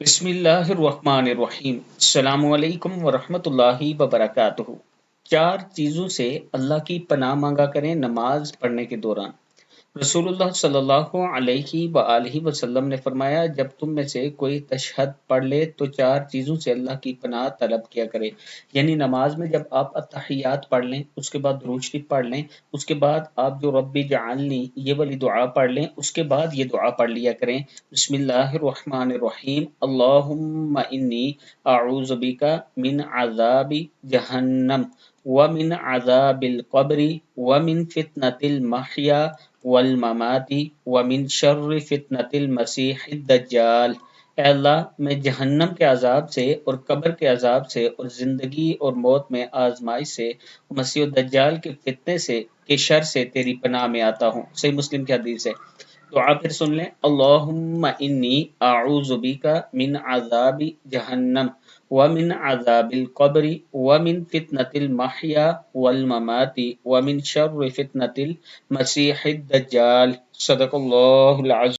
بسم اللہ الرحمن الرحیم، السلام علیکم ورحمۃ اللہ وبرکاتہ۔ چار چیزوں سے اللہ کی پناہ مانگا کریں نماز پڑھنے کے دوران۔ رسول اللہ صلی اللہ علیہ وآلہ وسلم نے فرمایا، جب تم میں سے کوئی تشہد پڑھ لے تو چار چیزوں سے اللہ کی پناہ طلب کیا کرے، یعنی نماز میں جب آپ اتحیات پڑھ لیں، اس کے بعد درود شریف پڑھ لیں، اس کے بعد آپ جو ربی جعلنی یہ والی دعا پڑھ لیں، اس کے بعد یہ دعا پڑھ لیا کریں، بسم اللہ الرحمن الرحیم، اللہم انی اعوذ بک من عذاب جہنم ومن عذاب القبر ومن فتنة المحیا والممات ومن شر فتنة المسیح الدجال۔ اے اللہ، میں جہنم کے عذاب سے اور قبر کے عذاب سے اور زندگی اور موت میں آزمائش سے، مسیح الدجال کے فتنے سے کے شر سے تیری پناہ میں آتا ہوں۔ صحیح مسلم کی حدیث ہے۔ دعا پھر سن لیں، اللہم انی اعوذ بک من عذاب جہنم ومن عذاب القبر ومن فتنة المحیا والممات ومن شر فتنة المسیح الدجال۔ صدق اللہ العظیم۔